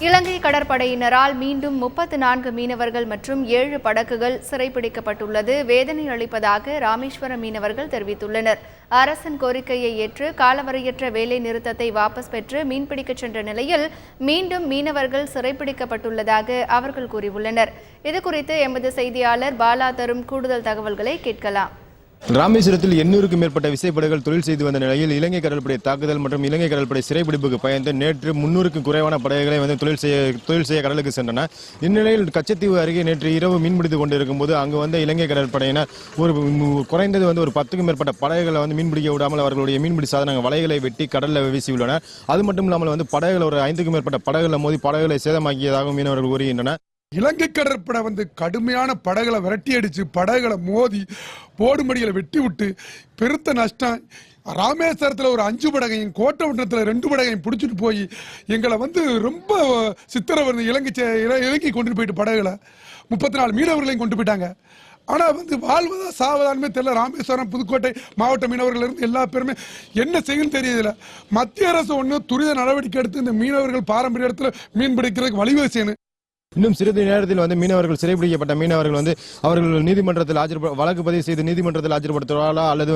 இலங்கை கடற்படையினரால் மீண்டும் 34 மீனவர்கள் மற்றும் 7 படகுகள் சிறைப்பிடிக்கப்பட்டுள்ளது வேதனை அளிப்பதாக ராமேஸ்வரம் மீனவர்கள் தெரிவித்துள்ளனர். அரசின் கோரிக்கையை ஏற்று காலவரையற்ற வேலை நிறுத்தத்தை வாபஸ் பெற்று மீன்பிடிக்கச் சென்ற நிலையில் மீண்டும் மீனவர்கள் சிறைப்பிடிக்கப்பட்டுள்ளதாக அவர்கள் கூறியுள்ளனர். இதுகுறித்து எமது செய்தியாளர் பாலா தரும் கூடுதல் தகவல்களை கேட்கலாம். ராமேஸ்வரத்தில் 800க்கும் மேற்பட்ட விசைப்படகுகள் தொழில் செய்து வந்த நிலையில் இலங்கை கடற்படை தாக்குதல் மற்றும் இலங்கை கடற்படை சிறைப்பிடிப்புக்கு பயந்து நேற்று 300க்கும் குறைவான படகுகளை தொழில் செய்ய கடலுக்கு சென்றன. இந்நிலையில் கச்சத்தீவு அருகே நேற்று இரவு மீன்பிடித்துக் கொண்டிருக்கும் போது அங்கு வந்த இலங்கை கடற்படையினர் குறைந்தது ஒரு 10க்கும் மேற்பட்ட படகுகளை மீன்பிடிக்க விடாமல் அவர்களுடைய மீன்பிடி சாதனங்கள் வலைகளை வெட்டி கடலில் வீசியுள்ளனர். அது மட்டும் இல்லாமல் படகுகள் ஒரு 5க்கும் மேற்பட்ட படகுகளை மோதி படகுகளை சேதமாக்கியதாகவும் மீனவர்கள் கூறுகின்றனர். இலங்கை கடற்படை கடுமையான படகுகளை விரட்டி அடிச்சு படகுகளை மோதி போடுமடிகளை வெட்டி விட்டு பெருத்த நஷ்டம். ராமேஸ்வரத்தில் ஒரு 5 படகையும் கோட்டவட்டத்தில் 2 படகையும் பிடிச்சிட்டு போய் எங்களை ரொம்ப சித்திரவதை இலங்கை கொண்டு போயிட்டு படகுகளை 34 மீனவர்களையும் கொண்டு போயிட்டாங்க. ஆனால் வாழ்வதா சாவதானுமே தெரியல. ராமேஸ்வரம் புதுக்கோட்டை மாவட்ட மீனவர்கள் இருந்து எல்லா பேருமே என்ன செய்யும் தெரியல. மத்திய அரசு ஒன்று துரித நடவடிக்கை எடுத்து இந்த மீனவர்கள் பாரம்பரிய இடத்துல மீன் பிடிக்கிறதுக்கு வழிவகை செய்யணும். இன்னும் சிறிது நேரத்தில் மீனவர்கள் சிறைப்பிடிக்கப்பட்ட மீனவர்கள் அவர்கள் நீதிமன்றத்தில் வழக்கு பதிவு செய்து நீதிமன்றத்தில் ஆஜர்படுத்துவார்களா அல்லது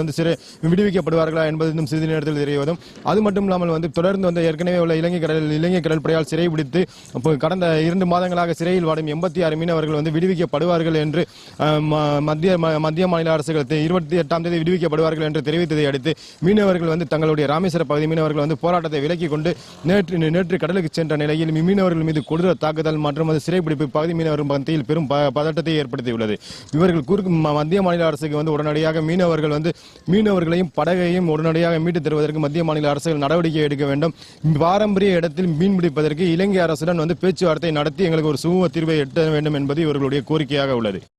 விடுவிக்கப்படுவார்களா என்பது இன்னும் சிறிது நேரத்தில் தெரிய வரும். அது மட்டும் இல்லாமல் தொடர்ந்து ஏற்கனவே உள்ள இலங்கை கடற்படையால் சிறைபிடித்து கடந்த 2 மாதங்களாக சிறையில் வாடும் 86 மீனவர்கள் விடுவிக்கப்படுவார்கள் என்று மத்திய மாநில அரசுகள் 28ஆம் தேதி விடுவிக்கப்படுவார்கள் என்று தெரிவித்ததை அடுத்து மீனவர்கள் தங்களுடைய ராமேஸ்வர பகுதி மீனவர்கள் போராட்டத்தை விலக்கிக் கொண்டு நேற்று கடலுக்கு சென்ற நிலையில் மீனவர்கள் மீது கொடூர தாக்குதல் மற்றும் சிறைப்பிடிப்பு பகுதி மீனவர்கள் மத்தியில் பெரும் பதட்டத்தை ஏற்படுத்தியுள்ளது. இவர்கள் மத்திய மாநில அரசுக்கு உடனடியாக மீனவர்களையும் படகையும் உடனடியாக மீட்டு தருவதற்கு மத்திய மாநில அரசுகள் நடவடிக்கை எடுக்க வேண்டும். பாரம்பரிய இடத்தில் மீன்பிடிப்பதற்கு இலங்கை அரசுடன் பேச்சுவார்த்தை நடத்தி எங்களுக்கு ஒரு சுமூக தீர்வை எட்ட வேண்டும் என்பது இவர்களுடைய கோரிக்கையாக உள்ளது.